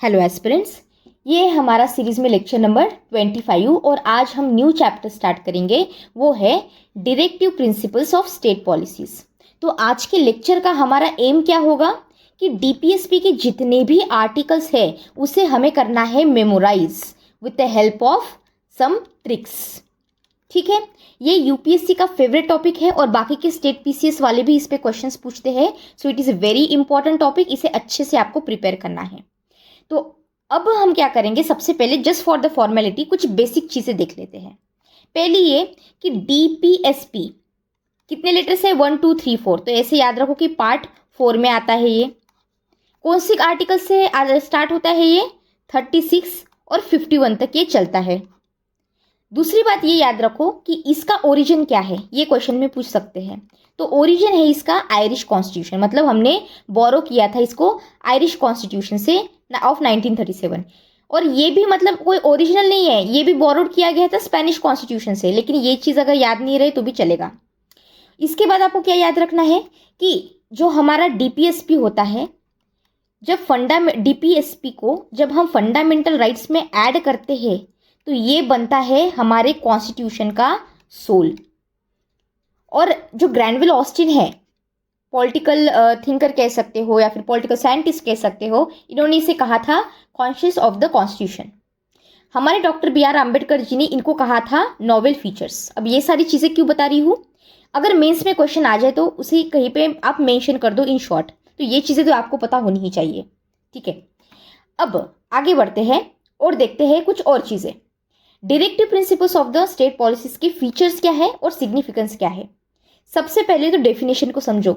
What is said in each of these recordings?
Hello aspirants, ये हमारा series में लेक्चर नंबर 25 और आज हम न्यू चैप्टर स्टार्ट करेंगे। वो है directive principles of state policies. तो आज के लेक्चर का हमारा एम क्या होगा कि डीपीएसपी के जितने भी आर्टिकल्स है उसे हमें करना है memorise with the help of some tricks. ठीक है, ये यूपीएससी का फेवरेट टॉपिक है और बाकी के स्टेट पीसीएस वाले भी इस पे क्वेश्चंस पूछते हैं। So it is a very important topic, इसे अच्छे से आपको प्रिपेयर करना है। तो अब हम क्या करेंगे, सबसे पहले जस्ट फॉर द फॉर्मेलिटी कुछ बेसिक चीज़ें देख लेते हैं। पहली ये कि डीपीएसपी कितने लेटर्स है, 1 2 3 4। तो ऐसे याद रखो कि पार्ट 4 में आता है। ये कौन सी आर्टिकल से स्टार्ट होता है, ये 36 और 51 तक ये चलता है। दूसरी बात ये याद रखो कि इसका ओरिजिन क्या है, ये क्वेश्चन में पूछ सकते हैं। तो ओरिजिन है इसका आयरिश कॉन्स्टिट्यूशन, मतलब हमने बोरो किया था इसको आयरिश कॉन्स्टिट्यूशन से ऑफ 1937। और ये भी मतलब कोई ओरिजिनल नहीं है, ये भी बोरोड किया गया था स्पेनिश कॉन्स्टिट्यूशन से, लेकिन ये चीज़ अगर याद नहीं रहे तो भी चलेगा। इसके बाद आपको क्या याद रखना है कि जो हमारा डीपीएसपी होता है, जब डीपीएसपी को जब हम फंडामेंटल राइट्स में ऐड करते हैं तो ये बनता है हमारे कॉन्स्टिट्यूशन का सोल। और जो ग्रैनविल ऑस्टिन है, पॉलिटिकल थिंकर कह सकते हो या फिर पॉलिटिकल साइंटिस्ट कह सकते हो, इन्होंने इसे कहा था कॉन्शियस ऑफ द कॉन्स्टिट्यूशन। हमारे डॉक्टर बी.आर. अम्बेडकर जी ने इनको कहा था नोबेल फीचर्स। अब ये सारी चीज़ें क्यों बता रही हूँ, अगर मेंस में क्वेश्चन आ जाए तो उसे कहीं पे आप मेंशन कर दो इन शॉर्ट। तो ये चीज़ें तो आपको पता होनी ही चाहिए। ठीक है, अब आगे बढ़ते हैं और देखते हैं कुछ और चीज़ें। Directive principles of the state policies के फीचर्स क्या है और सिग्निफिकेंस क्या है। सबसे पहले तो डेफिनेशन को समझो,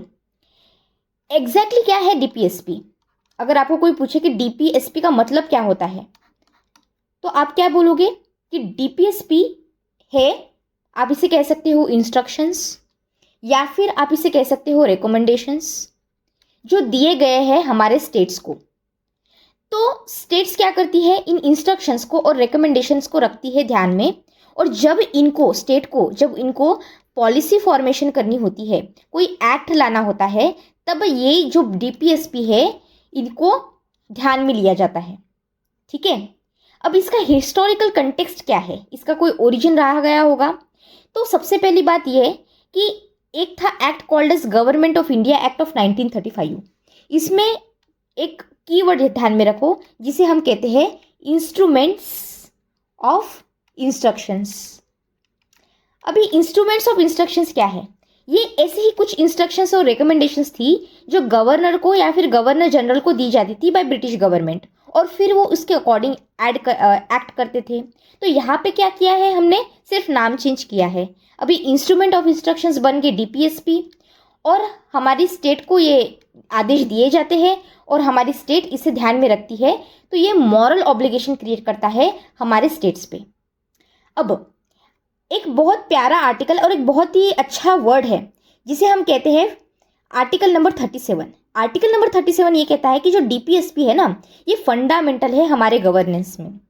एग्जैक्टली क्या है डीपीएसपी। अगर आपको कोई पूछे कि डीपीएसपी का मतलब क्या होता है तो आप क्या बोलोगे कि डीपीएसपी है, आप इसे कह सकते हो इंस्ट्रक्शंस या फिर आप इसे कह सकते हो रिकमेंडेशंस जो दिए गए हैं हमारे स्टेट्स को। तो स्टेट्स क्या करती है, इन इंस्ट्रक्शंस को और रिकमेंडेशंस को रखती है ध्यान में, और जब इनको स्टेट को जब इनको पॉलिसी फॉर्मेशन करनी होती है, कोई एक्ट लाना होता है, तब ये जो डीपीएसपी है इनको ध्यान में लिया जाता है। ठीक है, अब इसका हिस्टोरिकल कंटेक्स्ट क्या है, इसका कोई ओरिजिन रहा गया होगा। तो सबसे पहली बात यह है कि एक था act called as government of India act of 1935। इसमें एक कीवर्ड ध्यान में रखो जिसे हम कहते हैं इंस्ट्रूमेंट्स ऑफ इंस्ट्रक्शंस। अभी इंस्ट्रूमेंट्स ऑफ इंस्ट्रक्शंस क्या है, ये ऐसे ही कुछ इंस्ट्रक्शंस और रिकमेंडेशंस थी जो गवर्नर को या फिर गवर्नर जनरल को दी जाती थी बाय ब्रिटिश गवर्नमेंट, और फिर वो उसके अकॉर्डिंग एक्ट करते थे। तो यहाँ पे क्या किया है, हमने सिर्फ नाम चेंज किया है। अभी इंस्ट्रूमेंट ऑफ इंस्ट्रक्शंस बन गए डीपीएसपी, और हमारी स्टेट को ये आदेश दिए जाते हैं और हमारी स्टेट इसे ध्यान में रखती है। तो ये मॉरल ऑब्लिगेशन क्रिएट करता है हमारे स्टेट्स पे। अब एक बहुत प्यारा आर्टिकल और एक बहुत ही अच्छा वर्ड है जिसे हम कहते हैं आर्टिकल नंबर 37। आर्टिकल नंबर 37 ये कहता है कि जो डीपीएसपी है ना, ये फंडामेंटल है हमारे गवर्नेंस में।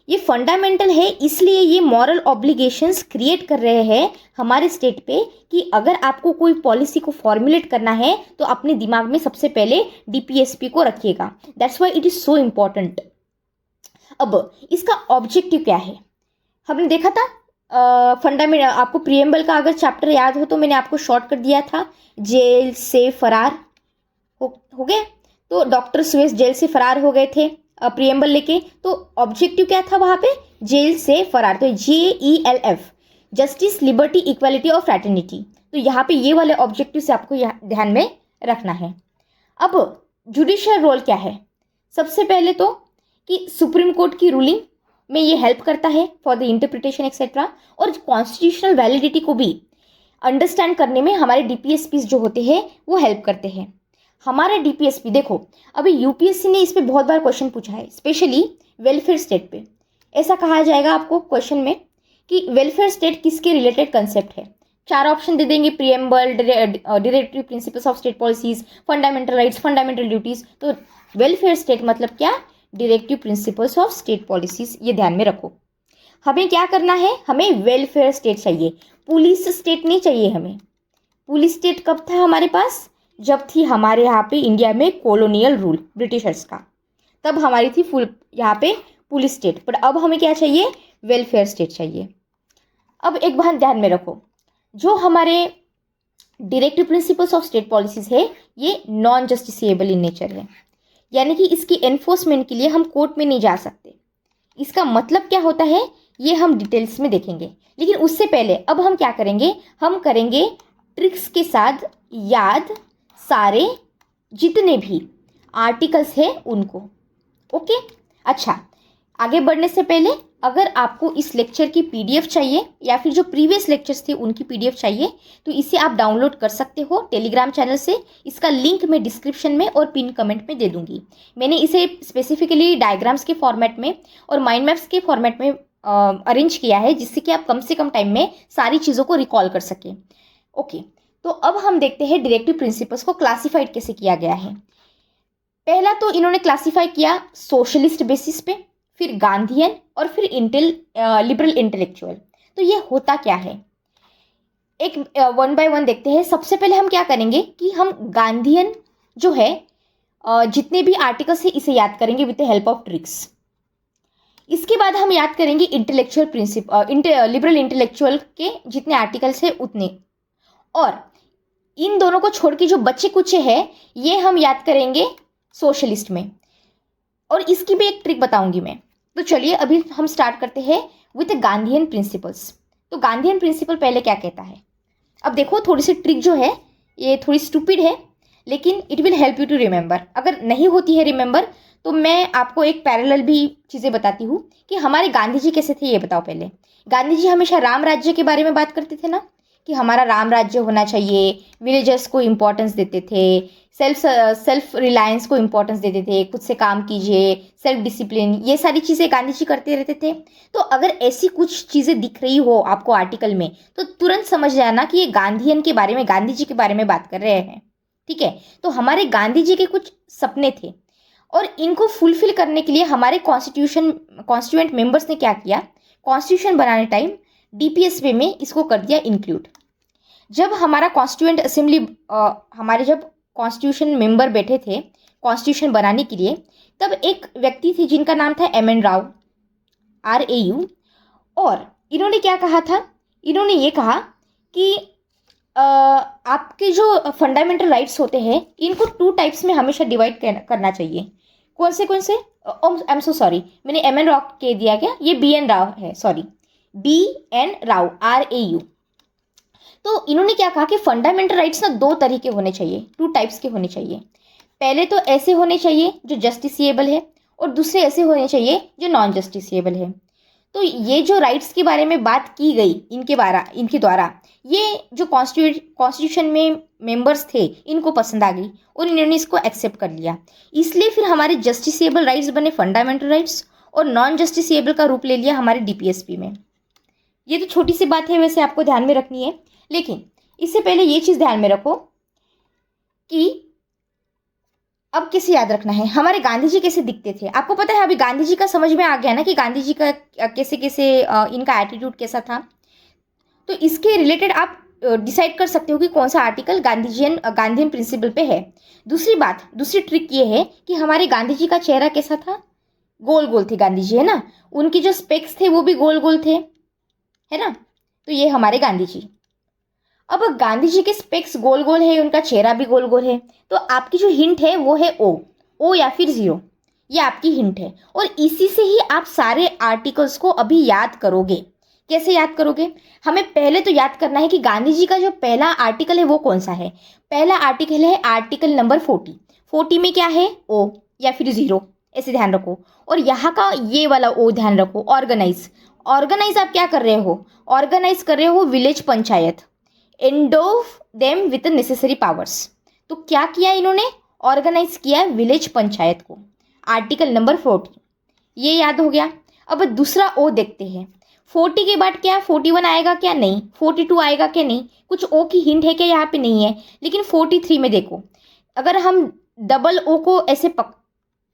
ये फंडामेंटल है इसलिए ये मॉरल ऑब्लिगेशंस क्रिएट कर रहे हैं हमारे स्टेट पे कि अगर आपको कोई पॉलिसी को फॉर्मुलेट करना है तो अपने दिमाग में सबसे पहले डीपीएसपी को रखिएगा। That's why it is so important. अब इसका ऑब्जेक्टिव क्या है, हमने देखा था फंडामेंटल। आपको प्रियम्बल का अगर चैप्टर याद हो तो मैंने आपको शॉर्ट कर दिया था, जेल से फरार हो गए। तो डॉक्टर सुएस जेल से फरार हो गए थे प्रियम्बल लेके। तो ऑब्जेक्टिव क्या था वहाँ पे, जेल से फरार। तो JELF, जस्टिस, लिबर्टी, इक्वालिटी और फ्रैटर्निटी। तो यहाँ पे ये वाले ऑब्जेक्टिव से आपको ध्यान में रखना है। अब जुडिशियल रोल क्या है, सबसे पहले तो कि सुप्रीम कोर्ट की रूलिंग में ये हेल्प करता है फॉर द इंटरप्रिटेशन एक्सेट्रा, और कॉन्स्टिट्यूशनल वैलिडिटी को भी अंडरस्टैंड करने में हमारे डीपीएसपीज जो होते हैं वो हेल्प करते हैं। हमारे डीपीएसपी देखो, अभी यूपीएससी ने इस पे बहुत बार क्वेश्चन पूछा है, स्पेशली वेलफेयर स्टेट पे। ऐसा कहा जाएगा आपको क्वेश्चन में कि वेलफेयर स्टेट किसके रिलेटेड कंसेप्ट है। 4 ऑप्शन दे देंगे, preamble, directive principles of state policies, fundamental rights, fundamental duties. तो वेलफेयर स्टेट मतलब क्या, directive principles of state policies. ये ध्यान में रखो। हमें क्या करना है, हमें वेलफेयर स्टेट चाहिए, पुलिस स्टेट नहीं चाहिए हमें। पुलिस स्टेट कब था हमारे पास, जब थी हमारे यहाँ पे इंडिया में कॉलोनियल रूल ब्रिटिशर्स का। तब हमारी थी फुल यहाँ पे पुलिस स्टेट, बट अब हमें क्या चाहिए, वेलफेयर स्टेट चाहिए। अब एक बात ध्यान में रखो, जो हमारे directive principles of state policies है ये नॉन जस्टिसिएबल इन नेचर है, यानी कि इसकी एनफोर्समेंट के लिए हम कोर्ट में नहीं जा सकते। इसका मतलब क्या होता है ये हम डिटेल्स में देखेंगे, लेकिन उससे पहले अब हम क्या करेंगे, हम करेंगे ट्रिक्स के साथ याद सारे जितने भी आर्टिकल्स हैं उनको। ओके, अच्छा, आगे बढ़ने से पहले अगर आपको इस लेक्चर की पीडीएफ चाहिए या फिर जो प्रीवियस लेक्चर्स थे उनकी पीडीएफ चाहिए तो इसे आप डाउनलोड कर सकते हो टेलीग्राम चैनल से। इसका लिंक मैं डिस्क्रिप्शन में और पिन कमेंट में दे दूंगी। मैंने इसे स्पेसिफिकली डायग्राम्स के फॉर्मेट में और माइंड मैप्स के फॉर्मेट में अरेंज किया है, जिससे कि आप कम से कम टाइम में सारी चीज़ों को रिकॉल कर सकें। ओके, तो अब हम देखते हैं डायरेक्टिव प्रिंसिपल्स को क्लासीफाइड कैसे किया गया है। पहला तो इन्होंने क्लासीफाई किया सोशलिस्ट बेसिस पे, फिर गांधीयन और फिर लिबरल इंटेलेक्चुअल। तो ये होता क्या है, एक वन बाय वन देखते हैं। सबसे पहले हम क्या करेंगे कि हम गांधीयन जो है जितने भी आर्टिकल्स हैं इसे याद करेंगे with the help of tricks. इसके बाद हम याद करेंगे इंटेलेक्चुअल लिबरल इंटेलेक्चुअल के जितने आर्टिकल्स हैं उतने, और इन दोनों को छोड़ के जो बच्चे कुछ है ये हम याद करेंगे सोशलिस्ट में, और इसकी भी एक ट्रिक बताऊंगी मैं। तो चलिए अभी हम स्टार्ट करते हैं विथ गांधीयन प्रिंसिपल्स। तो गांधीयन प्रिंसिपल पहले क्या कहता है, अब देखो थोड़ी सी ट्रिक जो है ये थोड़ी स्टूपिड है, लेकिन it will help you to remember. अगर नहीं होती है रिमेंबर तो मैं आपको एक पैरेलल भी चीज़ें बताती हूँ कि हमारे गांधी जी कैसे थे। ये बताओ पहले, गांधी जी हमेशा राम राज्य के बारे में बात करते थे ना, कि हमारा राम राज्य होना चाहिए, विलेजर्स को इम्पोर्टेंस देते थे, सेल्फ रिलायंस को इम्पोर्टेंस देते थे, खुद से काम कीजिए, सेल्फ डिसिप्लिन, ये सारी चीज़ें गांधी जी करते रहते थे। तो अगर ऐसी कुछ चीज़ें दिख रही हो आपको आर्टिकल में तो तुरंत समझ जाना कि ये गांधीयन के बारे में, गांधी जी के बारे में बात कर रहे हैं। ठीक है, तो हमारे गांधी जी के कुछ सपने थे और इनको फुलफिल करने के लिए हमारे कॉन्स्टिट्यूएंट मेंबर्स ने क्या किया, कॉन्स्टिट्यूशन बनाने टाइम डीपीएस वे में इसको कर दिया इंक्लूड। जब हमारा कॉन्स्टिट्यूएंट असेंबली हमारे जब कॉन्स्टिट्यूशन मेंबर बैठे थे कॉन्स्टिट्यूशन बनाने के लिए, तब एक व्यक्ति थे जिनका नाम था एम.एन. राव, RAU, और इन्होंने क्या कहा था, इन्होंने ये कहा कि आपके जो फंडामेंटल राइट्स होते हैं इनको 2 टाइप्स में हमेशा डिवाइड करना चाहिए। कौन से आई एम सो सॉरी, मैंने एम.एन. राव कह दिया क्या, ये B.N. राव है, सॉरी, B.N. राव, RAU। तो इन्होंने क्या कहा कि फंडामेंटल राइट्स ना 2 तरह के होने चाहिए, 2 टाइप्स के होने चाहिए। पहले तो ऐसे होने चाहिए जो जस्टिसिएबल है, और दूसरे ऐसे होने चाहिए जो नॉन जस्टिसिएबल है। तो ये जो राइट्स के बारे में बात की गई इनके द्वारा, ये जो कॉन्स्टिट्यूशन में मेंबर्स थे इनको पसंद आ गई और इन्होंने इसको एक्सेप्ट कर लिया। इसलिए फिर हमारे जस्टिसिएबल राइट्स बने फंडामेंटल राइट्स, और नॉन जस्टिसिएबल का रूप ले लिया हमारे DPSP में। ये तो छोटी सी बात है, वैसे आपको ध्यान में रखनी है, लेकिन इससे पहले ये चीज़ ध्यान में रखो कि अब कैसे याद रखना है, हमारे गांधी जी कैसे दिखते थे। आपको पता है अभी गांधी जी का समझ में आ गया ना कि गांधी जी का कैसे इनका एटीट्यूड कैसा था। तो इसके रिलेटेड आप डिसाइड कर सकते हो कि कौन सा आर्टिकल गांधीयन प्रिंसिपल पे है। दूसरी ट्रिक ये है कि हमारे गांधी जी का चेहरा कैसा था, गोल गोल थे गांधी जी, है ना, उनके जो स्पेक्स थे वो भी गोल गोल थे, है ना। तो ये हमारे गांधी जी, अब गांधी जी के स्पेक्स गोल गोल है, उनका चेहरा भी गोल गोल है, तो आपकी जो हिंट है वो है ओ या फिर 0, ये आपकी हिंट है। और इसी से ही आप सारे आर्टिकल्स को अभी याद करोगे। कैसे याद करोगे, हमें पहले तो याद करना है कि गांधी जी का जो पहला आर्टिकल है वो कौन सा है। पहला आर्टिकल है आर्टिकल नंबर 40 में क्या है, O या फिर 0, ऐसे ध्यान रखो। और यहाँ का ये वाला O ध्यान रखो, ऑर्गेनाइज आप क्या कर रहे हो, ऑर्गेनाइज कर रहे हो village panchayat, endow them with necessary powers. तो क्या किया इन्होंने, ऑर्गेनाइज किया विलेज पंचायत को, आर्टिकल नंबर 40, ये याद हो गया। अब दूसरा O देखते हैं, 40 के बाद क्या 41 आएगा क्या, नहीं, 42 आएगा क्या, नहीं, कुछ O की हिंट है क्या, यहाँ पे नहीं है। लेकिन 43 में देखो, अगर हम डबल O को ऐसे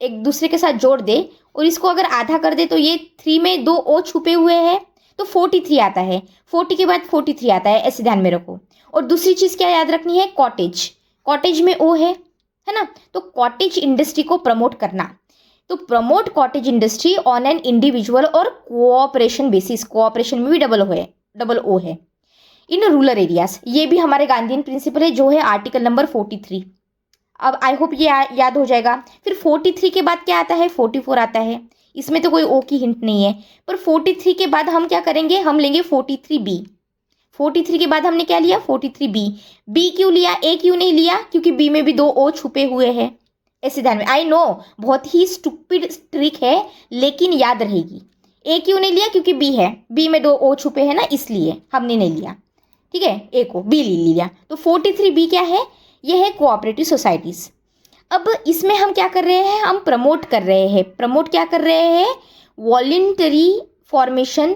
एक दूसरे के साथ जोड़ दे और इसको अगर आधा कर दे तो ये 3 में 2 O छुपे हुए हैं तो 43 आता है, 40 के बाद 43 आता है, ऐसे ध्यान में रखो। और दूसरी चीज़ क्या याद रखनी है, कॉटेज में O है ना। तो कॉटेज इंडस्ट्री को प्रमोट करना, तो promote cottage industry on an individual और कोऑपरेशन बेसिस, कोऑपरेशन में भी डबल ओ है इन रूरल एरियाज। ये भी हमारे गांधीयन प्रिंसिपल है जो है आर्टिकल नंबर 43। अब आई होप ये याद हो जाएगा। फिर 43 के बाद क्या आता है, 44 आता है। इसमें तो कोई ओ की हिंट नहीं है, पर 43 के बाद हम क्या करेंगे, हम लेंगे 43B। 43 के बाद हमने क्या लिया, 43B। बी क्यों लिया, ए क्यों नहीं लिया, क्योंकि बी में भी 2 ओ छुपे हुए हैं। ऐसे ध्यान में, आई नो बहुत ही स्टूपिड ट्रिक है लेकिन याद रहेगी। ए क्यों नहीं लिया, क्योंकि बी है, बी में 2 ओ छुपे हैं ना, इसलिए हमने नहीं लिया। ठीक है, ए को बी ले लिया। तो 43B क्या है, ये है कोऑपरेटिव सोसाइटीज। अब इसमें हम क्या कर रहे हैं, हम प्रमोट कर रहे हैं। प्रमोट क्या कर रहे हैं, voluntary formation,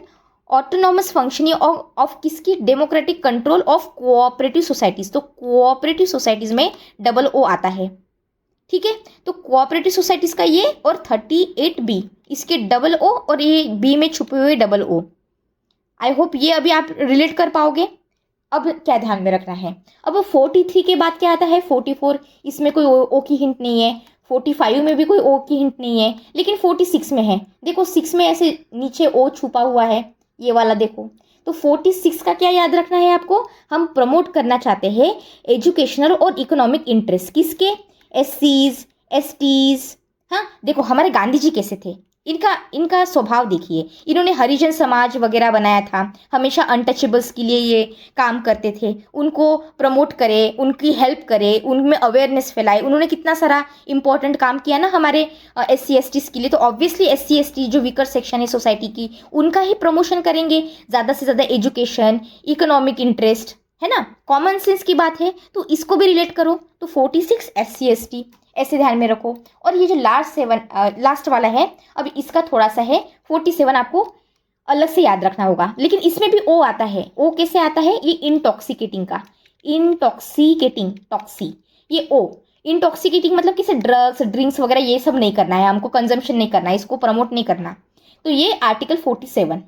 autonomous functioning of किसकी, democratic control of cooperative societies. तो कोऑपरेटिव सोसाइटीज में डबल ओ आता है। ठीक है, तो कोऑपरेटिव सोसाइटीज का ये और 38B इसके डबल ओ और ये बी में छुपे हुए डबल ओ। आई होप ये अभी आप रिलेट कर पाओगे। अब क्या ध्यान में रखना है, अब 43 के बाद क्या आता है, 44। इसमें कोई ओ की हिंट नहीं है, 45 में भी कोई ओ की हिंट नहीं है, लेकिन 46 में है। देखो 6 में ऐसे नीचे ओ छुपा हुआ है, ये वाला देखो। तो 46 का क्या याद रखना है आपको, हम प्रमोट करना चाहते हैं एजुकेशनल और इकोनॉमिक इंटरेस्ट किसके, एससीज, एसटीज। हाँ देखो हमारे गांधी जी कैसे थे, इनका स्वभाव देखिए, इन्होंने हरिजन समाज वगैरह बनाया था, हमेशा अनटचेबल्स के लिए ये काम करते थे, उनको प्रमोट करे, उनकी हेल्प करे, उनमें अवेयरनेस फैलाए। उन्होंने कितना सारा इंपॉर्टेंट काम किया ना हमारे SC STs के लिए। तो ऑब्वियसली SC ST जो वीकर सेक्शन है सोसाइटी की, उनका ही प्रमोशन करेंगे, ज़्यादा से ज़्यादा एजुकेशन, इकोनॉमिक इंटरेस्ट, है ना, कॉमन सेंस की बात है। तो इसको भी रिलेट करो, तो 46 SC ST ऐसे ध्यान में रखो। और ये जो लास्ट वाला है, अब इसका थोड़ा सा है 47, आपको अलग से याद रखना होगा, लेकिन इसमें भी ओ आता है। ओ कैसे आता है, ये इंटॉक्सिकेटिंग का, इंटॉक्सिकेटिंग, टॉक्सी, ये ओ इंटॉक्सिकेटिंग मतलब किसी ड्रग्स ड्रिंक्स वगैरह ये सब नहीं करना है हमको, कंजम्पशन नहीं करना है, इसको प्रमोट नहीं करना। तो ये आर्टिकल 47,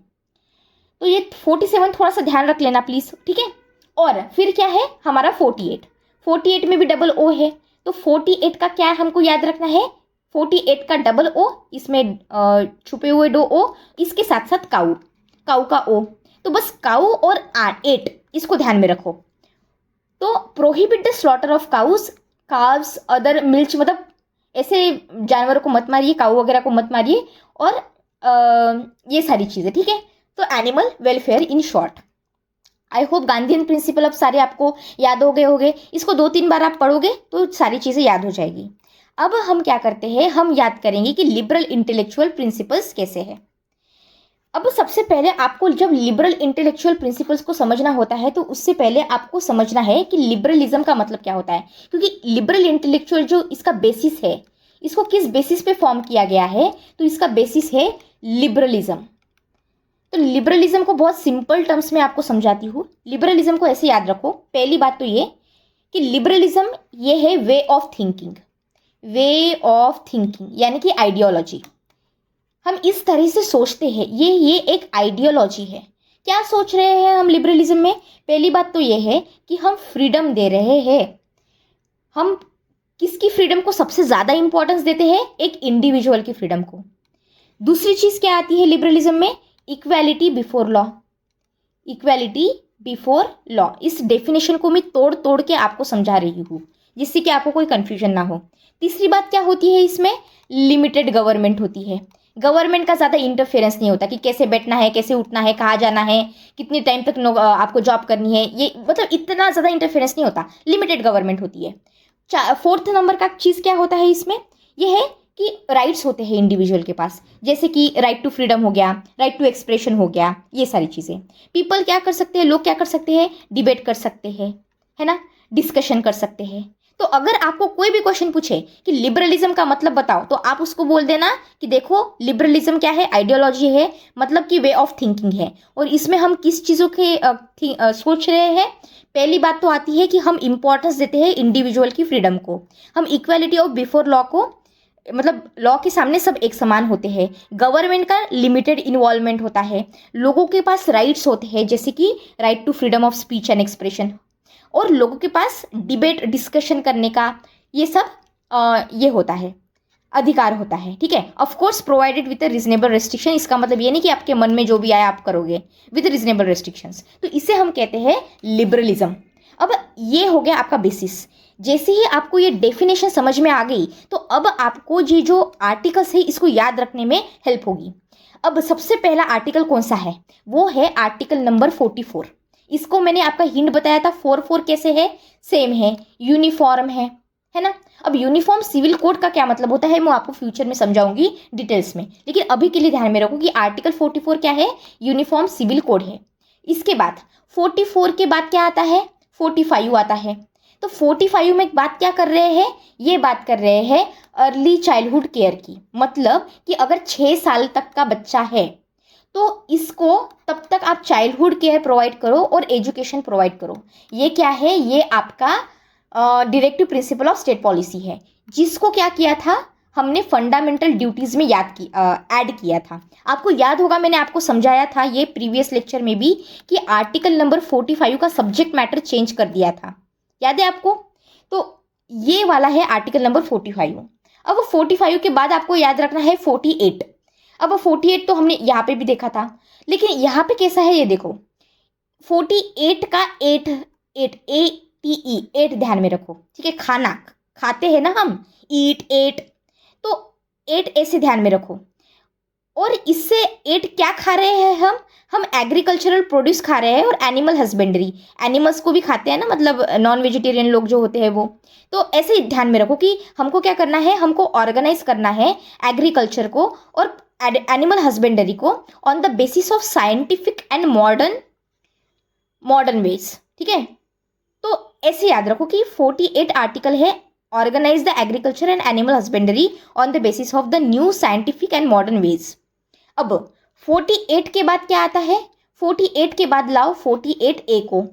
तो ये 47 थोड़ा सा ध्यान रख लेना प्लीज, ठीक है। और फिर क्या है हमारा 48 में भी डबल ओ है। तो 48 का क्या हमको याद रखना है, 48 का डबल ओ, इसमें छुपे हुए 2 ओ, इसके साथ साथ काऊ का ओ। तो बस काऊ और 8 इसको ध्यान में रखो। तो prohibit the slaughter of cows, calves, other milch, मतलब ऐसे जानवरों को मत मारिए, काऊ वगैरह को मत मारिए, और ये सारी चीज़ें, ठीक है। तो animal welfare in short. I hope Gandhian principle अब सारे आपको याद हो गए होंगे। इसको 2-3 बार आप पढ़ोगे तो सारी चीज़ें याद हो जाएगी। अब हम क्या करते हैं, हम याद करेंगे कि लिबरल इंटेलेक्चुअल प्रिंसिपल्स कैसे हैं। अब सबसे पहले आपको जब लिबरल इंटेलेक्चुअल प्रिंसिपल्स को समझना होता है, तो उससे पहले आपको समझना है कि लिबरलिज्म का मतलब क्या होता है। क्योंकि लिबरल इंटेलेक्चुअल जो इसका बेसिस है, इसको किस बेसिस पे फॉर्म किया गया है, तो इसका बेसिस है लिबरलिज्म। तो लिबरलिज्म को बहुत सिंपल टर्म्स में आपको समझाती हूँ। लिबरलिज्म को ऐसे याद रखो, पहली बात तो ये कि लिबरलिज्म ये है वे ऑफ थिंकिंग, यानी कि आइडियोलॉजी। हम इस तरह से सोचते हैं, ये एक आइडियोलॉजी है। क्या सोच रहे हैं हम लिबरलिज्म में, पहली बात तो ये है कि हम फ्रीडम दे रहे हैं। हम किसकी फ्रीडम को सबसे ज़्यादा इंपॉर्टेंस देते हैं, एक इंडिविजुअल की फ्रीडम को। दूसरी चीज़ क्या आती है लिबरलिज्म में, equality before law, equality before law. इस डेफिनेशन को मैं तोड़ तोड़ के आपको समझा रही हूँ जिससे कि आपको कोई कंफ्यूजन ना हो। तीसरी बात क्या होती है इसमें, लिमिटेड गवर्नमेंट होती है। गवर्नमेंट का ज़्यादा इंटरफेरेंस नहीं होता कि कैसे बैठना है, कैसे उठना है, कहाँ जाना है, कितने टाइम तक आपको जॉब करनी है, ये मतलब इतना ज़्यादा इंटरफेरेंस नहीं होता, लिमिटेड गवर्नमेंट होती है। 4th नंबर का चीज़ क्या होता है इसमें, यह है कि राइट्स होते हैं इंडिविजुअल के पास, जैसे कि राइट टू फ्रीडम हो गया, राइट टू एक्सप्रेशन हो गया, ये सारी चीज़ें। पीपल क्या कर सकते हैं, लोग क्या कर सकते हैं, डिबेट कर सकते हैं, है ना, डिस्कशन कर सकते हैं। तो अगर आपको कोई भी क्वेश्चन पूछे कि लिबरलिज्म का मतलब बताओ, तो आप उसको बोल देना कि देखो लिबरलिज्म क्या है, आइडियोलॉजी है, मतलब कि वे ऑफ थिंकिंग है। और इसमें हम किस चीज़ों के सोच रहे हैं, पहली बात तो आती है कि हम इंपॉर्टेंस देते हैं इंडिविजुअल की फ्रीडम को। हम इक्वालिटी ऑफ बिफोर लॉ को, मतलब लॉ के सामने सब एक समान होते हैं। गवर्नमेंट का लिमिटेड इन्वॉल्वमेंट होता है, लोगों के पास राइट्स होते हैं जैसे कि right to freedom of speech and expression, और लोगों के पास डिबेट डिस्कशन करने का ये सब ये होता है। अधिकार होता है, ठीक है। Of course provided with a reasonable restriction, इसका मतलब ये नहीं कि आपके मन में जो भी आया आप करोगे, विद रीजनेबल रेस्ट्रिक्शंस, तो इसे हम कहते हैं लिबरलिज्म। अब ये हो गया आपका बेसिस। जैसे ही आपको ये डेफिनेशन समझ में आ गई तो अब आपको ये जो आर्टिकल्स है इसको याद रखने में हेल्प होगी। अब सबसे पहला आर्टिकल कौन सा है, वो है आर्टिकल नंबर 44। इसको मैंने आपका हिंट बताया था, 44 कैसे है, सेम है, यूनिफॉर्म है ना। अब यूनिफॉर्म सिविल कोड का क्या मतलब होता है मैं आपको फ्यूचर में समझाऊंगी डिटेल्स में, लेकिन अभी के लिए ध्यान में रखो कि आर्टिकल 44 क्या है, यूनिफॉर्म सिविल कोड है। इसके बाद 44 के बाद क्या आता है, 45 आता है। तो 45 में बात क्या कर रहे हैं, ये बात कर रहे हैं अर्ली चाइल्डहुड केयर की। मतलब कि अगर 6 साल तक का बच्चा है तो इसको तब तक आप चाइल्डहुड केयर प्रोवाइड करो और एजुकेशन प्रोवाइड करो। ये क्या है, ये आपका directive principle of state policy है, जिसको क्या किया था हमने फंडामेंटल ड्यूटीज़ में ऐड किया था। आपको याद होगा मैंने आपको समझाया था ये प्रीवियस लेक्चर में भी कि आर्टिकल नंबर 45 का सब्जेक्ट मैटर चेंज कर दिया था, याद है आपको। तो ये वाला है आर्टिकल नंबर 45। अब 45 के बाद आपको याद रखना है 48। अब 48 तो हमने यहाँ पे भी देखा था, लेकिन यहाँ पे कैसा है ये देखो, 48 का 8 8 ATE 8 ध्यान में रखो, ठीक है। खाना खाते हैं ना हम, ईट 8, तो 8 ऐसे ध्यान में रखो। और इससे 8 क्या खा रहे हैं हम एग्रीकल्चरल प्रोड्यूस खा रहे हैं और एनिमल हस्बेंड्री, एनिमल्स को भी खाते हैं ना, मतलब नॉन वेजिटेरियन लोग जो होते हैं वो। तो ऐसे ही ध्यान में रखो कि हमको क्या करना है, हमको ऑर्गेनाइज करना है एग्रीकल्चर को और एनिमल हस्बेंड्री को on the basis of scientific and modern ways, ठीक है। तो ऐसे याद रखो कि 48 आर्टिकल है, organise the agriculture and animal husbandry on the basis of the new scientific and modern ways. अब 48 के बाद क्या आता है, 48 के बाद लाओ 48A को।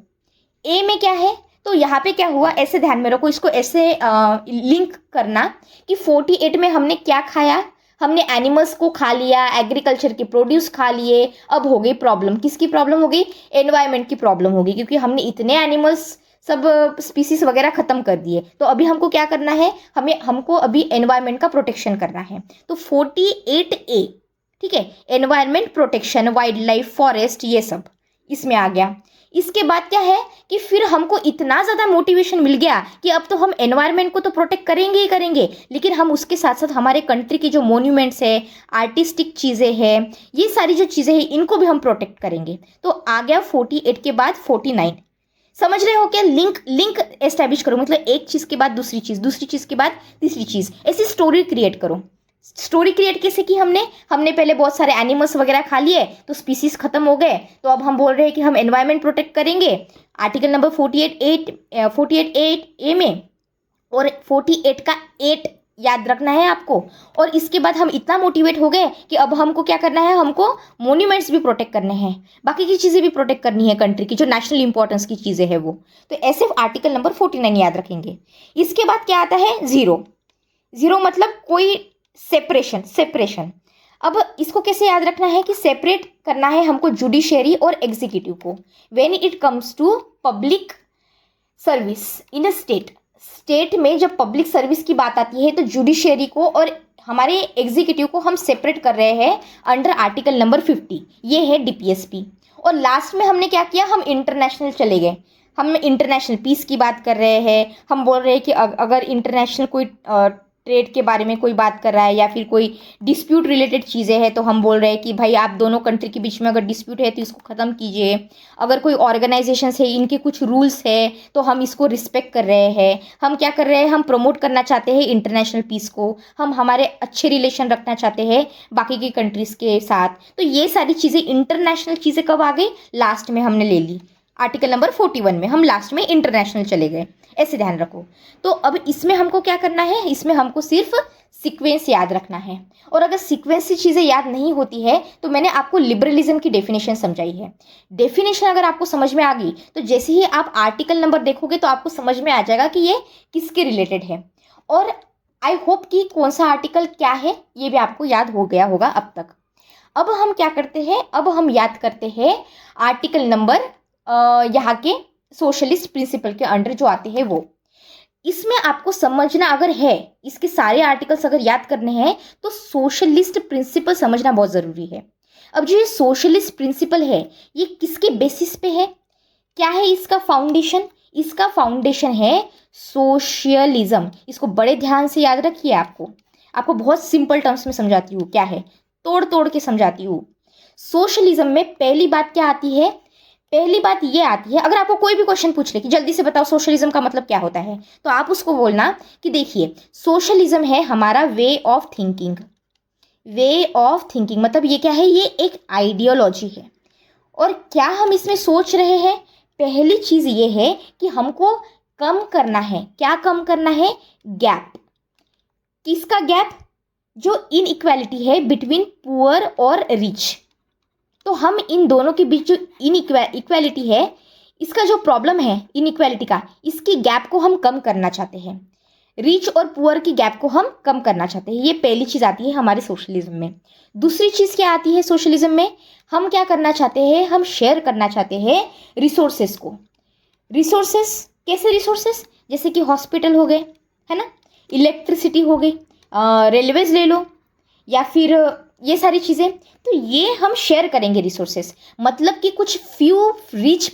ए में क्या है, तो यहाँ पे क्या हुआ, ऐसे ध्यान में रखो, इसको ऐसे लिंक करना कि 48 में हमने क्या खाया, हमने एनिमल्स को खा लिया, एग्रीकल्चर के प्रोड्यूस खा लिए। अब हो गई प्रॉब्लम, किसकी प्रॉब्लम हो गई, एनवायरनमेंट की प्रॉब्लम होगी, क्योंकि हमने इतने एनिमल्स सब स्पीसीज वगैरह ख़त्म कर दिए। तो अभी हमको क्या करना है, हमको अभी एनवायरनमेंट का प्रोटेक्शन करना है। तो 48A, ठीक है, environment protection, wild life, forest, ये सब इसमें आ गया। इसके बाद क्या है कि फिर हमको इतना ज़्यादा मोटिवेशन मिल गया कि अब तो हम एनवायरनमेंट को तो प्रोटेक्ट करेंगे ही करेंगे, लेकिन हम उसके साथ साथ हमारे कंट्री की जो मोन्यूमेंट्स है, आर्टिस्टिक चीज़ें हैं, ये सारी जो चीज़ें हैं इनको भी हम प्रोटेक्ट करेंगे। तो आ गया 48 के बाद 49। समझ रहे हो क्या, लिंक एस्टैब्लिश करो, मतलब एक चीज़ के बाद दूसरी चीज़ के बाद तीसरी चीज़, ऐसी स्टोरी क्रिएट करो। स्टोरी क्रिएट कैसे की हमने पहले बहुत सारे एनिमल्स वगैरह खा लिए तो स्पीसीज खत्म हो गए, तो अब हम बोल रहे हैं कि हम एनवायरनमेंट प्रोटेक्ट करेंगे आर्टिकल नंबर 48A में, और 48 का 8 याद रखना है आपको। और इसके बाद हम इतना मोटिवेट हो गए कि अब हमको क्या करना है, हमको मोन्यूमेंट्स भी प्रोटेक्ट करने हैं, बाकी की चीज़ें भी प्रोटेक्ट करनी है, कंट्री की जो नेशनल इंपॉर्टेंस की चीज़ें हैं वो। तो ऐसे आर्टिकल नंबर 49 याद रखेंगे। इसके बाद क्या आता है, जीरो मतलब कोई सेपरेशन। अब इसको कैसे याद रखना है कि सेपरेट करना है हमको जुडिशरी और एग्जीक्यूटिव को। When it comes to public service in a state में जब पब्लिक सर्विस की बात आती है तो जुडिशरी को और हमारे एग्जीक्यूटिव को हम सेपरेट कर रहे हैं अंडर आर्टिकल नंबर 50, ये है DPSP। और लास्ट में हमने क्या किया, हम इंटरनेशनल चले गए, हम इंटरनेशनल पीस की बात कर रहे हैं। हम बोल रहे हैं कि अगर इंटरनेशनल कोई ट्रेड के बारे में कोई बात कर रहा है या फिर कोई डिस्प्यूट रिलेटेड चीज़ें हैं तो हम बोल रहे हैं कि भाई आप दोनों कंट्री के बीच में अगर डिस्प्यूट है तो इसको ख़त्म कीजिए। अगर कोई ऑर्गेनाइजेशंस है, इनके कुछ रूल्स है तो हम इसको रिस्पेक्ट कर रहे हैं। हम क्या कर रहे हैं, हम प्रमोट करना चाहते हैं इंटरनेशनल पीस को, हम हमारे अच्छे रिलेशन रखना चाहते हैं बाकी की कंट्रीज़ के साथ। तो ये सारी चीज़ें, इंटरनेशनल चीज़ें कब आ गई, लास्ट में हमने ले ली, आर्टिकल नंबर 41 में हम लास्ट में इंटरनेशनल चले गए, ऐसे ध्यान रखो। तो अब इसमें हमको क्या करना है, इसमें हमको सिर्फ सीक्वेंस याद रखना है। और अगर सीक्वेंस से चीज़ें याद नहीं होती है तो मैंने आपको लिबरलिज्म की डेफिनेशन समझाई है। डेफिनेशन अगर आपको समझ में आ गई तो जैसे ही आप आर्टिकल नंबर देखोगे तो आपको समझ में आ जाएगा कि ये किसके रिलेटेड है। और आई होप कि कौन सा आर्टिकल क्या है ये भी आपको याद हो गया होगा अब तक। अब हम क्या करते हैं, अब हम याद करते हैं आर्टिकल नंबर यहाँ के सोशलिस्ट प्रिंसिपल के अंडर जो आते हैं वो। इसमें आपको समझना अगर है, इसके सारे आर्टिकल्स अगर याद करने हैं तो सोशलिस्ट प्रिंसिपल समझना बहुत ज़रूरी है। अब जो ये सोशलिस्ट प्रिंसिपल है ये किसके बेसिस पे है, क्या है इसका फाउंडेशन? इसका फाउंडेशन है सोशलिज्म। इसको बड़े ध्यान से याद रखिए। आपको बहुत सिंपल टर्म्स में समझाती हूँ, क्या है तोड़ तोड़ के समझाती हूँ। सोशलिज्म में पहली बात क्या आती है? पहली बात ये आती है, अगर आपको कोई भी क्वेश्चन पूछ ले कि जल्दी से बताओ सोशलिज्म का मतलब क्या होता है, तो आप उसको बोलना कि देखिए सोशलिज्म है हमारा way of thinking. Way of thinking मतलब ये क्या है? ये एक आइडियोलॉजी है। और क्या हम इसमें सोच रहे हैं? पहली चीज़ ये है कि हमको कम करना है। क्या कम करना है? गैप। किसका गैप? जो इनइक्वालिटी है बिटवीन पुअर और रिच। तो हम इन दोनों के बीच जो इक्वालिटी है, इसका जो प्रॉब्लम है इनइक्वालिटी का, इसकी गैप को हम कम करना चाहते हैं। रिच और पुअर की गैप को हम कम करना चाहते हैं। ये पहली चीज़ आती है हमारे सोशलिज्म में। दूसरी चीज़ क्या आती है सोशलिज्म में? हम क्या करना चाहते हैं? हम शेयर करना चाहते हैं रिसोर्सेस को। रिसोर्सेस कैसे? रिसोर्सेस जैसे कि हॉस्पिटल हो गए, है ना, इलेक्ट्रिसिटी हो गई, रेलवेज ले लो, या फिर ये सारी चीज़ें। तो ये हम शेयर करेंगे रिसोर्सेस। मतलब कि कुछ few rich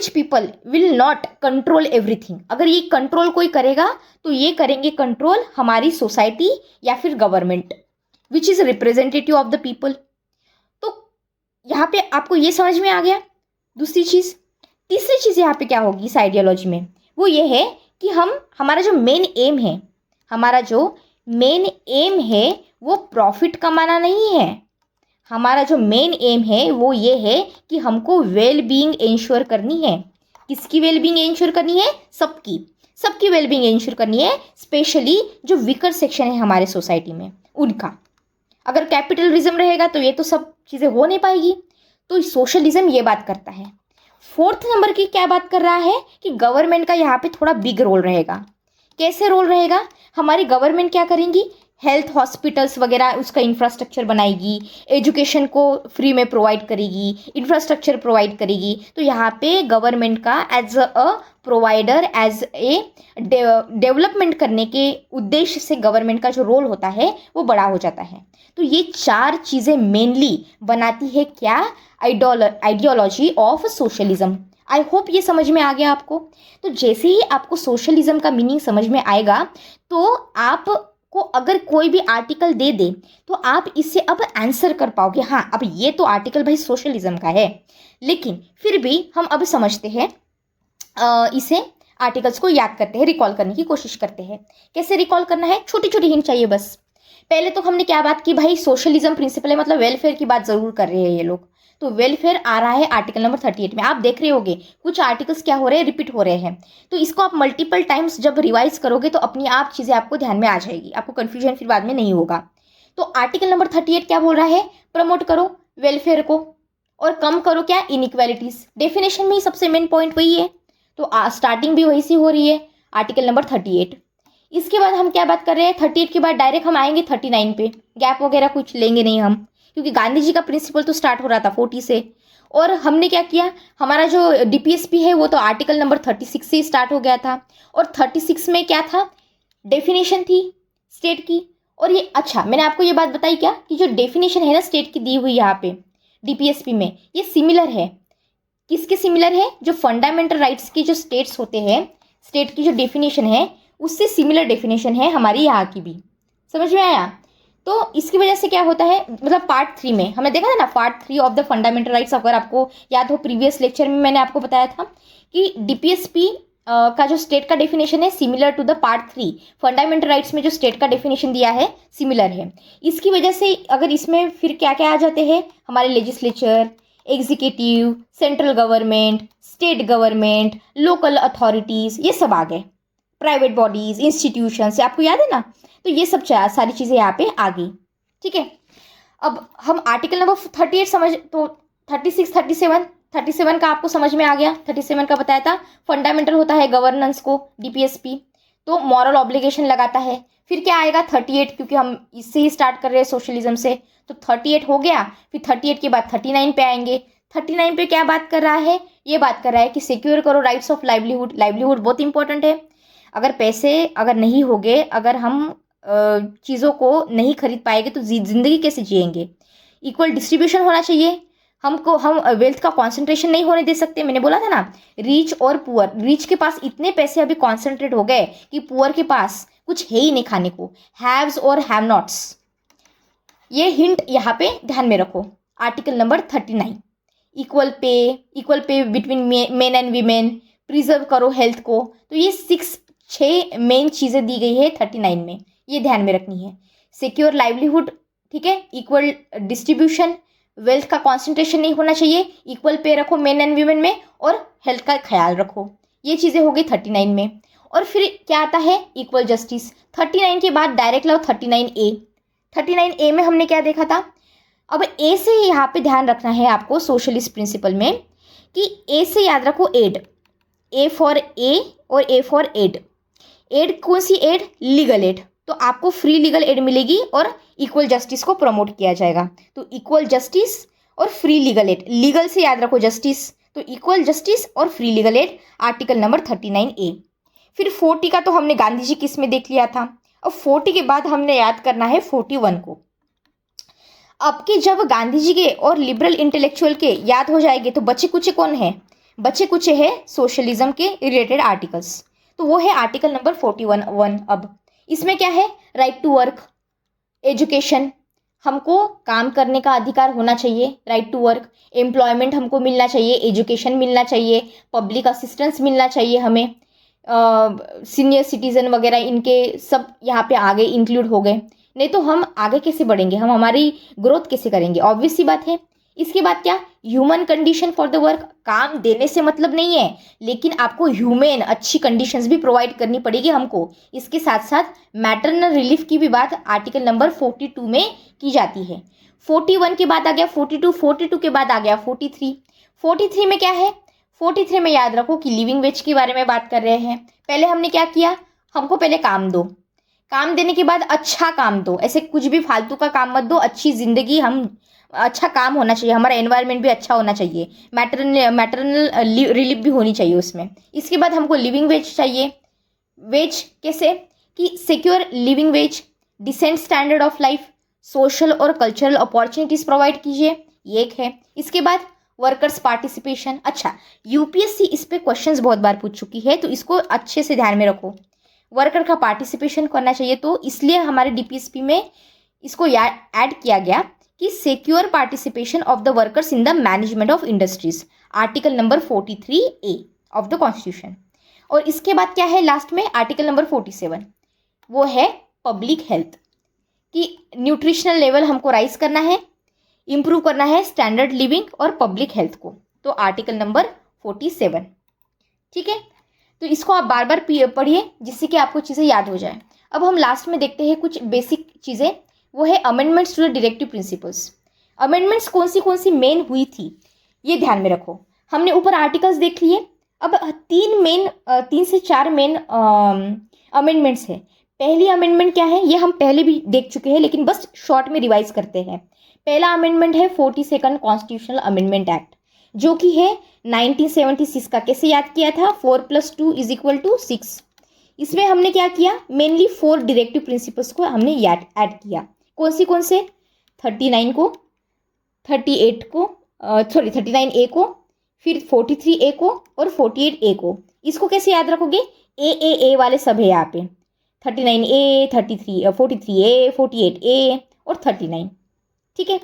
people will not control everything. अगर ये कंट्रोल कोई करेगा तो ये करेंगे कंट्रोल हमारी सोसाइटी या फिर government which is representative of the people. तो यहाँ पे आपको ये समझ में आ गया दूसरी चीज़। तीसरी चीज़ यहाँ पे क्या होगी इस आइडियोलॉजी में? वो ये है कि हमारा जो मेन एम है वो प्रॉफिट कमाना नहीं है। हमारा जो मेन एम है वो ये है कि हमको वेल बीइंग इंश्योर करनी है। किसकी वेल बीइंग इंश्योर करनी है? सबकी वेल बीइंग इंश्योर करनी है, स्पेशली जो वीकर सेक्शन है हमारे सोसाइटी में उनका। अगर कैपिटलिज्म रहेगा तो ये तो सब चीज़ें हो नहीं पाएगी। तो सोशलिज्म ये बात करता है। फोर्थ नंबर की क्या बात कर रहा है कि गवर्नमेंट का यहाँ पे थोड़ा बिग रोल रहेगा। कैसे रोल रहेगा? हमारी गवर्नमेंट क्या करेंगी? हेल्थ हॉस्पिटल्स वगैरह उसका इंफ्रास्ट्रक्चर बनाएगी, एजुकेशन को फ्री में प्रोवाइड करेगी, इंफ्रास्ट्रक्चर प्रोवाइड करेगी। तो यहाँ पे गवर्नमेंट का as a provider, as a development करने के उद्देश्य से गवर्नमेंट का जो रोल होता है वो बड़ा हो जाता है। तो ये चार चीज़ें मेनली बनाती है क्या? Ideology of socialism. I hope ये समझ में आ गया आपको। तो जैसे ही आपको सोशलिज्म का मीनिंग समझ में आएगा तो आपको अगर कोई भी आर्टिकल दे दे तो आप इससे अब आंसर कर पाओगे। हाँ, अब ये तो आर्टिकल भाई सोशलिज्म का है, लेकिन फिर भी हम अब समझते हैं, इसे आर्टिकल्स को याद करते हैं, रिकॉल करने की कोशिश करते हैं। कैसे रिकॉल करना है? छोटी छोटी हिंट चाहिए बस। पहले तो हमने क्या बात की भाई? सोशलिज्म प्रिंसिपल है मतलब वेलफेयर की बात जरूर कर रहे हैं ये लोग। तो वेलफेयर आ रहा है आर्टिकल नंबर 38 में। आप देख रहे होगे कुछ आर्टिकल्स क्या हो रहे हैं, रिपीट हो रहे हैं। तो इसको आप मल्टीपल टाइम्स जब रिवाइज करोगे तो अपनी आप चीज़ें आपको ध्यान में आ जाएगी, आपको कन्फ्यूजन फिर बाद में नहीं होगा। तो आर्टिकल नंबर 38 क्या बोल रहा है? प्रमोट करो वेलफेयर को और कम करो क्या? इनइक्वालिटीज। डेफिनेशन में ही सबसे मेन पॉइंट वही है, तो स्टार्टिंग भी वही सी हो रही है आर्टिकल नंबर 38। इसके बाद हम क्या बात कर रहे हैं? 38 के बाद डायरेक्ट हम आएंगे 39 पे। गैप वगैरह कुछ लेंगे नहीं हम, क्योंकि गांधी जी का प्रिंसिपल तो स्टार्ट हो रहा था 40 से। और हमने क्या किया? हमारा जो डीपीएसपी है वो तो आर्टिकल नंबर 36 से स्टार्ट हो गया था। और 36 में क्या था? डेफिनेशन थी स्टेट की। और ये अच्छा, मैंने आपको ये बात बताई क्या कि जो डेफिनेशन है ना स्टेट की दी हुई यहाँ पे डीपीएसपी में, ये सिमिलर है। किसके सिमिलर है? जो फंडामेंटल राइट्स के जो स्टेट्स होते हैं, स्टेट की जो डेफिनेशन है उससे सिमिलर डेफिनेशन है हमारी यहाँ की भी। समझ में आया? तो इसकी वजह से क्या होता है, मतलब पार्ट 3 में हमने देखा था ना, part 3 of the fundamental rights. अगर आपको याद हो प्रीवियस लेक्चर में मैंने आपको बताया था कि डीपीएसपी का जो स्टेट का डेफिनेशन है similar to the part 3 fundamental rights में जो स्टेट का डेफिनेशन दिया है सिमिलर है। इसकी वजह से अगर इसमें फिर क्या क्या आ जाते हैं, हमारे legislature, executive, central government, state government, local authorities, ये सब आ गए, प्राइवेट बॉडीज, इंस्टीट्यूशंस, आपको याद है ना। तो ये सब सारी चीज़ें यहाँ पे आ गई। ठीक है, अब हम आर्टिकल नंबर 38 समझ, तो 36, 37 का आपको समझ में आ गया। 37 का बताया था फंडामेंटल होता है गवर्नेंस को डीपीएसपी, तो मॉरल ऑब्लिगेशन लगाता है। फिर क्या आएगा? 38, क्योंकि हम इससे ही स्टार्ट कर रहे हैं सोशलिज्म से, तो 38 हो गया। फिर 38 के बाद 39 पे आएंगे। 39 पे क्या बात कर रहा है, ये बात कर रहा है कि सिक्योर करो राइट्स ऑफ लाइवलीहुड। लाइवलीहुड बहुत इंपॉर्टेंट है। अगर पैसे अगर नहीं होंगे, अगर हम चीज़ों को नहीं खरीद पाएंगे तो ज़िंदगी कैसे जिएंगे। इक्वल डिस्ट्रीब्यूशन होना चाहिए। हम वेल्थ का कॉन्सेंट्रेशन नहीं होने दे सकते। मैंने बोला था ना, रिच और पुअर, रिच के पास इतने पैसे अभी कॉन्सेंट्रेट हो गए कि पुअर के पास कुछ है ही नहीं खाने को। हैव्स और हैव नॉट्स, ये हिंट यहाँ पे ध्यान में रखो। Article number 39, equal pay between main and women, preserve करो हेल्थ को। तो ये 6 मेन चीज़ें दी गई है 39 में, ये ध्यान में रखनी है। सिक्योर लाइवलीहुड, ठीक है, इक्वल डिस्ट्रीब्यूशन, वेल्थ का कॉन्सेंट्रेशन नहीं होना चाहिए, इक्वल पे रखो मेन एंड वीमेन में, और हेल्थ का ख्याल रखो। ये चीज़ें हो गई 39 में। और फिर क्या आता है, इक्वल जस्टिस। 39 के बाद डायरेक्ट लाओ 39A। 39A में हमने क्या देखा था। अब ए से यहाँ पे ध्यान रखना है आपको सोशलिस्ट प्रिंसिपल में कि ए से याद रखो एड, ए फॉर ए और ए फॉर एड। एड कौन सी एड, लीगल एड। तो आपको फ्री लीगल एड मिलेगी और इक्वल जस्टिस को प्रमोट किया जाएगा। तो इक्वल जस्टिस और फ्री लीगल एड, लीगल से याद रखो जस्टिस, तो इक्वल जस्टिस और free legal aid, article number 39A। फिर 40 का तो हमने गांधी जी किस में देख लिया था। अब 40 के बाद हमने याद करना है 41 को। अब के जब गांधी जी के और लिबरल इंटेलेक्चुअल के याद हो जाएंगे तो बचे कुचे कौन है, बचे कुचे है सोशलिज्म के रिलेटेड आर्टिकल्स। तो वो है आर्टिकल नंबर 41। अब इसमें क्या है, राइट टू वर्क, एजुकेशन, हमको काम करने का अधिकार होना चाहिए, राइट टू वर्क, एम्प्लॉयमेंट हमको मिलना चाहिए, एजुकेशन मिलना चाहिए, पब्लिक असिस्टेंस मिलना चाहिए हमें, सीनियर सिटीजन वगैरह इनके सब यहाँ पे आगे इंक्लूड हो गए। नहीं तो हम आगे कैसे बढ़ेंगे, हम हमारी ग्रोथ कैसे करेंगे, ऑब्वियस सी बात है। इसके बाद क्या, human condition for the work, काम देने से मतलब नहीं है, लेकिन आपको ह्यूमन अच्छी कंडीशंस भी प्रोवाइड करनी पड़ेगी हमको। इसके साथ साथ मैटरनल रिलीफ की भी बात आर्टिकल नंबर 42 में की जाती है। 41 के बाद आ गया 42, 42 के बाद आ गया 43। 43 में क्या है, 43 में याद रखो कि लिविंग वेज के बारे में बात कर रहे हैं। पहले हमने क्या किया, हमको पहले काम दो, काम देने के बाद अच्छा काम दो, ऐसे कुछ भी फालतू का काम मत दो, अच्छी ज़िंदगी, हम अच्छा काम होना चाहिए, हमारा एनवायरनमेंट भी अच्छा होना चाहिए, मैटरनल रिलीफ भी होनी चाहिए उसमें। इसके बाद हमको लिविंग वेज चाहिए। वेज कैसे कि secure living wage, decent standard of life, social और कल्चरल अपॉर्चुनिटीज़ प्रोवाइड कीजिए, ये एक है। इसके बाद वर्कर्स पार्टिसिपेशन। अच्छा, यूपीएससी इस पे क्वेश्चंस बहुत बार पूछ चुकी है, तो इसको अच्छे से ध्यान में रखो। वर्कर का पार्टिसिपेशन करना चाहिए, तो इसलिए हमारे डीपीएसपी में इसको ऐड किया गया कि secure participation of the workers in the management of industries, article number 43A of the constitution. और इसके बाद क्या है लास्ट में, आर्टिकल नंबर 47, वो है पब्लिक हेल्थ, कि न्यूट्रिशनल लेवल हमको राइज करना है, इम्प्रूव करना है स्टैंडर्ड लिविंग और पब्लिक हेल्थ को। तो आर्टिकल नंबर 47, ठीक है। तो इसको आप बार बार पढ़िए जिससे कि आपको चीज़ें याद हो जाए। अब हम लास्ट में देखते हैं कुछ बेसिक चीज़ें, वो है amendments to the directive principles. Amendments कौन सी मेन हुई थी, ये ध्यान में रखो। हमने ऊपर आर्टिकल्स देख लिए, अब 3 से 4 मेन अमेंडमेंट्स है। पहली अमेंडमेंट क्या है, ये हम पहले भी देख चुके हैं, लेकिन बस शॉर्ट में रिवाइज करते हैं। पहला अमेंडमेंट है 42nd कॉन्स्टिट्यूशनल अमेंडमेंट एक्ट, जो कि है 1976 का। कैसे याद किया था, 4 + 2 = 6। इसमें हमने क्या किया, मेनली 4 डायरेक्टिव प्रिंसिपल्स को हमने ऐड किया। कौन से 39 को, 38 को, 39A को, फिर 43A को और 48A को। इसको कैसे याद रखोगे, ए वाले सब है यहाँ पे, 39A, 43A, 48A और 39, ठीक है।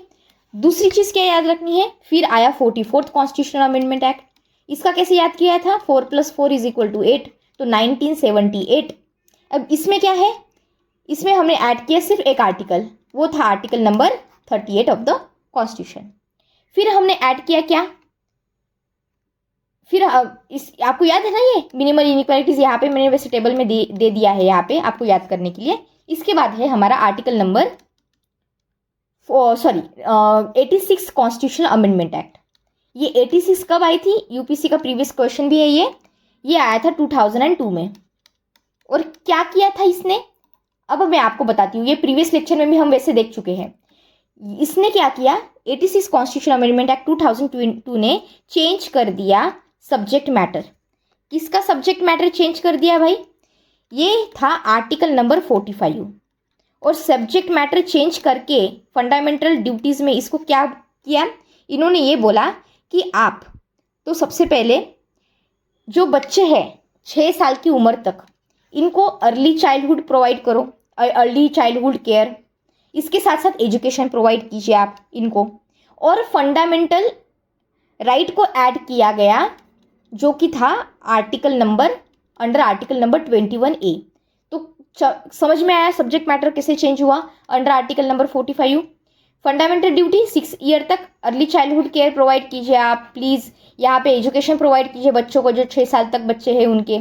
दूसरी चीज़ क्या याद रखनी है, फिर आया 44th कॉन्स्टिट्यूशनल अमेंडमेंट एक्ट। इसका कैसे याद किया था, 4 + 4 = 8, तो 1978। अब इसमें क्या है, इसमें हमने ऐड किया सिर्फ एक आर्टिकल, वो था article number 38 of the constitution. फिर हमने ऐड किया क्या, फिर इस आपको याद है ना, ये मिनिमल इनइक्वालिटीज़ यहाँ पे मैंने वैसे टेबल में दे दिया है यहाँ पे आपको याद करने के लिए। इसके बाद है हमारा article number 86 constitutional amendment act. ये 86 कब आई थी, यूपीसी का प्रीवियस क्वेश्चन भी है ये आया था 2002 में। और क्या किया था इसने, अब मैं आपको बताती हूँ, ये प्रीवियस लेक्चर में भी हम वैसे देख चुके हैं इसने क्या किया, 86 कॉन्स्टिट्यूशन अमेंडमेंट एक्ट 2002 ने चेंज कर दिया सब्जेक्ट मैटर। किसका सब्जेक्ट मैटर चेंज कर दिया भाई? ये था आर्टिकल नंबर 45। और सब्जेक्ट मैटर चेंज करके फंडामेंटल ड्यूटीज़ में इसको क्या किया, इन्होंने ये बोला कि आप तो सबसे पहले जो बच्चे हैं 6 साल की उम्र तक, इनको अर्ली चाइल्डहुड प्रोवाइड करो, अर्ली चाइल्डहुड केयर, इसके साथ साथ एजुकेशन प्रोवाइड कीजिए आप इनको। और फंडामेंटल राइट को ऐड किया गया जो कि था अंडर आर्टिकल नंबर 21A। तो समझ में आया सब्जेक्ट मैटर कैसे चेंज हुआ under article number 45। Fundamental duty 6 year तक अर्ली चाइल्डहुड केयर प्रोवाइड कीजिए आप प्लीज़, यहाँ पे एजुकेशन प्रोवाइड कीजिए बच्चों को, जो 6 साल तक बच्चे हैं उनके।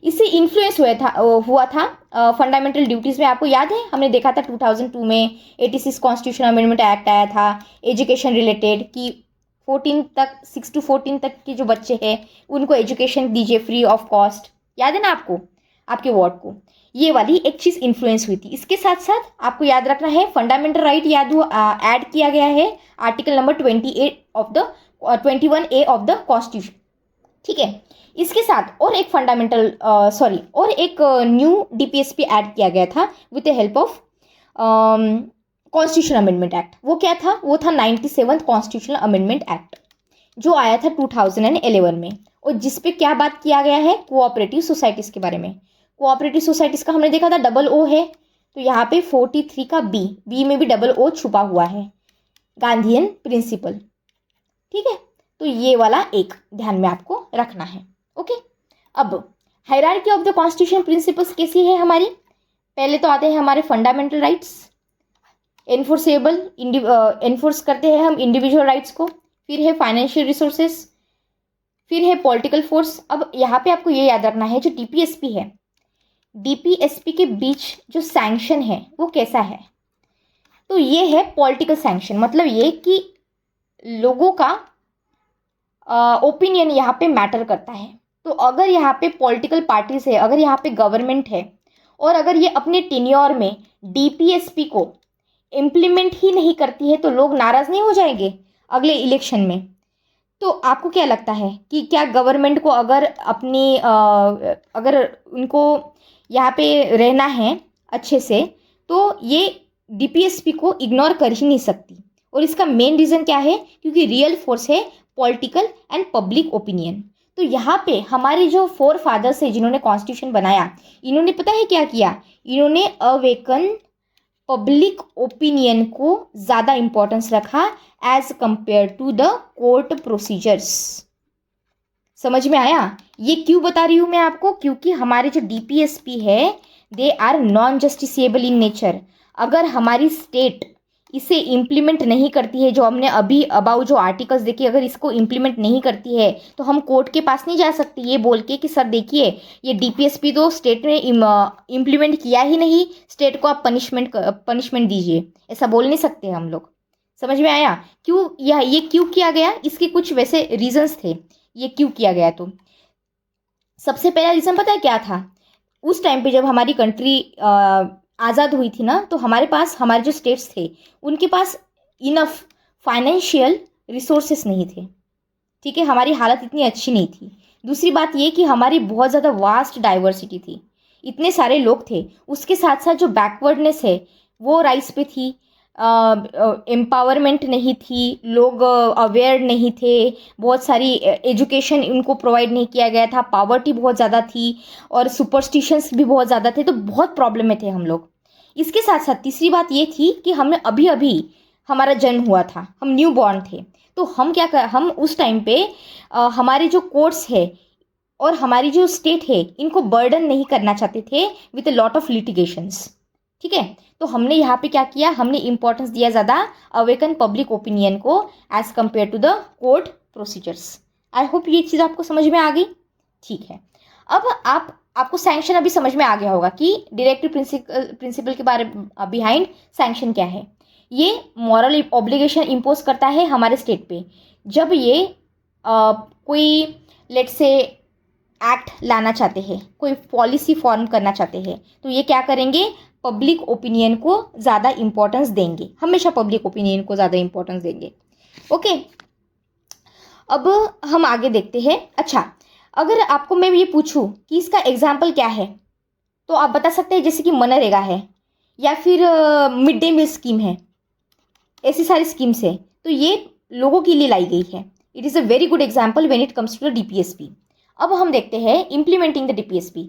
इससे इन्फ्लुएंस हुआ था फंडामेंटल ड्यूटीज़ में। आपको याद है हमने देखा था 2002 में 86 कॉन्स्टिट्यूशन अमेंडमेंट एक्ट आया था एजुकेशन रिलेटेड, कि 6 to 14 तक के जो बच्चे हैं उनको एजुकेशन दीजिए फ्री ऑफ कॉस्ट। याद है ना आपको, आपके वार्ड को? ये वाली एक चीज़ इन्फ्लुएंस हुई थी। इसके साथ साथ आपको याद रखना है फंडामेंटल राइट ऐड किया गया है article number 21A of the constitution. ठीक है, इसके साथ और एक और एक न्यू DPSP ऐड किया गया था with the help of constitution amendment act. वो क्या था? वो था 97th कॉन्स्टिट्यूशनल अमेंडमेंट एक्ट जो आया था 2011 में, और जिस पे क्या बात किया गया है, कोऑपरेटिव सोसाइटीज़ के बारे में। कोऑपरेटिव सोसाइटीज़ का हमने देखा था O है, तो यहाँ पे 43 का बी में भी O छुपा हुआ है, गांधीयन प्रिंसिपल। ठीक है, तो ये वाला एक ध्यान में आपको रखना है। ओके, अब hierarchy of the constitution principles कैसी है हमारी? पहले तो आते हैं हमारे फंडामेंटल राइट्स, एनफोर्स करते हैं हम इंडिविजुअल राइट्स को। फिर है फाइनेंशियल रिसोर्सेस, फिर है पॉलिटिकल फोर्स। अब यहाँ पे आपको ये याद रखना है जो DPSP है, DPSP के बीच जो सैंक्शन है वो कैसा है? तो ये है पॉलिटिकल सैंक्शन, मतलब ये कि लोगों का ओपिनियन यहाँ पे मैटर करता है। तो अगर यहाँ पे पॉलिटिकल पार्टीज है, अगर यहाँ पे गवर्नमेंट है, और अगर ये अपने टेन्योर में DPSP को इम्प्लीमेंट ही नहीं करती है तो लोग नाराज़ नहीं हो जाएंगे अगले इलेक्शन में? तो आपको क्या लगता है कि क्या गवर्नमेंट को अगर उनको यहाँ पे रहना है अच्छे से, तो ये DPSP को इग्नोर कर ही नहीं सकती? और इसका मेन रीज़न क्या है? क्योंकि रियल फोर्स है पॉलिटिकल एंड पब्लिक ओपिनियन। तो यहाँ पे हमारे जो 4 फादर्स है जिन्होंने कॉन्स्टिट्यूशन बनाया, इन्होंने पता है क्या किया? इन्होंने अवेकन पब्लिक ओपिनियन को ज़्यादा इम्पोर्टेंस रखा as compare to the court procedures. समझ में आया? ये क्यों बता रही हूँ मैं आपको? क्योंकि हमारे जो DPSP है they are non justiciable in nature. अगर हमारी स्टेट इसे इम्प्लीमेंट नहीं करती है, जो हमने अभी अबाउ जो आर्टिकल्स देखे, अगर इसको इम्प्लीमेंट नहीं करती है तो हम कोर्ट के पास नहीं जा सकती ये बोल के कि सर देखिए ये DPSP तो स्टेट ने इम्प्लीमेंट किया ही नहीं, स्टेट को आप पनिशमेंट दीजिए, ऐसा बोल नहीं सकते हम लोग। समझ में आया क्यों ये क्यों किया गया? इसके कुछ वैसे रीजंस थे ये क्यों किया गया। तो सबसे पहला रीज़न पता है क्या था? उस टाइम पे जब हमारी कंट्री आज़ाद हुई थी ना, तो हमारे पास हमारे जो स्टेट्स थे उनके पास इनफ फाइनेंशियल रिसोर्सेस नहीं थे। ठीक है, हमारी हालत इतनी अच्छी नहीं थी। दूसरी बात ये कि हमारी बहुत ज़्यादा वास्ट डाइवर्सिटी थी, इतने सारे लोग थे। उसके साथ साथ जो बैकवर्डनेस है वो राइज पे थी, एम्पावरमेंट नहीं थी, लोग अवेयर नहीं थे, बहुत सारी एजुकेशन उनको प्रोवाइड नहीं किया गया था, पावर्टी बहुत ज़्यादा थी और सुपरस्टिशंस भी बहुत ज़्यादा थे, तो बहुत प्रॉब्लम में थे हम लोग। इसके साथ साथ तीसरी बात ये थी कि हमें अभी हमारा जन्म हुआ था, हम न्यू बॉर्न थे, तो हम उस टाइम पे हमारे जो कोर्ट्स है और हमारी जो स्टेट है इनको बर्डन नहीं करना चाहते थे with a lot of litigations. ठीक है, तो हमने यहाँ पे क्या किया? हमने इंपॉर्टेंस दिया ज़्यादा अवेकन पब्लिक ओपिनियन को as compare to the court procedures. I hope ये चीज़ आपको समझ में आ गई। ठीक है, अब आपको सैंक्शन अभी समझ में आ गया होगा कि डायरेक्टिव प्रिंसिपल के बारे बिहाइंड सैंक्शन क्या है। ये मॉरल ऑब्लिगेशन इम्पोज करता है हमारे स्टेट पे। जब ये कोई लेट्स से एक्ट लाना चाहते हैं, कोई पॉलिसी फॉर्म करना चाहते हैं, तो ये क्या करेंगे? पब्लिक ओपिनियन को ज़्यादा इम्पोर्टेंस देंगे, हमेशा पब्लिक ओपिनियन को ज़्यादा इम्पोर्टेंस देंगे। ओके, अब हम आगे देखते हैं। अच्छा, अगर आपको मैं ये पूछूं कि इसका एग्जाम्पल क्या है, तो आप बता सकते हैं जैसे कि मनरेगा है या फिर मिड डे मील स्कीम है, ऐसी सारी स्कीम्स है, तो ये लोगों के लिए लाई गई है। It is a very good example when it comes to the DPSP. अब हम देखते हैं इम्प्लीमेंटिंग द डीपीएसपी।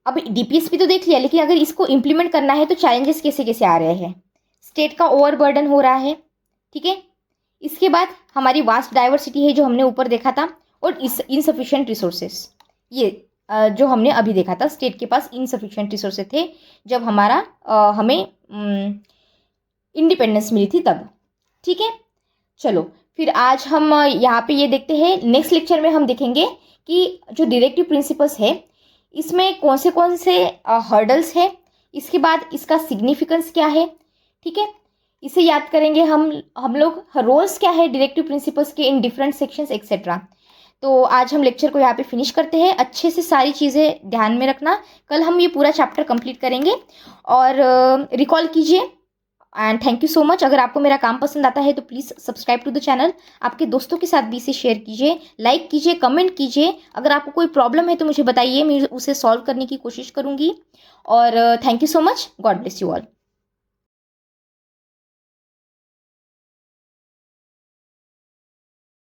अब डीपीएसपी तो देख लिया, लेकिन अगर इसको इम्प्लीमेंट करना है तो चैलेंजेस कैसे कैसे आ रहे हैं। स्टेट का ओवरबर्डन हो रहा है, ठीक है। इसके बाद हमारी वास्ट डाइवर्सिटी है जो हमने ऊपर देखा था, और इनसफिशिएंट रिसोर्सेस, ये जो हमने अभी देखा था, स्टेट के पास इनसफिशिएंट रिसोर्सेस थे जब हमें इंडिपेंडेंस मिली थी तब, ठीक है। चलो फिर आज हम यहाँ पे ये देखते हैं। नेक्स्ट लेक्चर में हम देखेंगे कि जो डायरेक्टिव प्रिंसिपल्स है इसमें कौन से हर्डल्स है, इसके बाद इसका सिग्निफिकेंस क्या है, ठीक है। इसे याद करेंगे हम लोग, रोल्स क्या है डायरेक्टिव प्रिंसिपल्स के इन डिफरेंट सेक्शंस एक्सेट्रा। तो आज हम लेक्चर को यहाँ पे फिनिश करते हैं। अच्छे से सारी चीज़ें ध्यान में रखना, कल हम ये पूरा चैप्टर कंप्लीट करेंगे और रिकॉल कीजिए। And thank you so much. अगर आपको मेरा काम पसंद आता है तो please subscribe to the channel, आपके दोस्तों के साथ भी इसे शेयर कीजिए, लाइक कीजिए, कमेंट कीजिए। अगर आपको कोई प्रॉब्लम है तो मुझे बताइए, मैं उसे सॉल्व करने की कोशिश करूँगी। और thank you so much. God bless you all.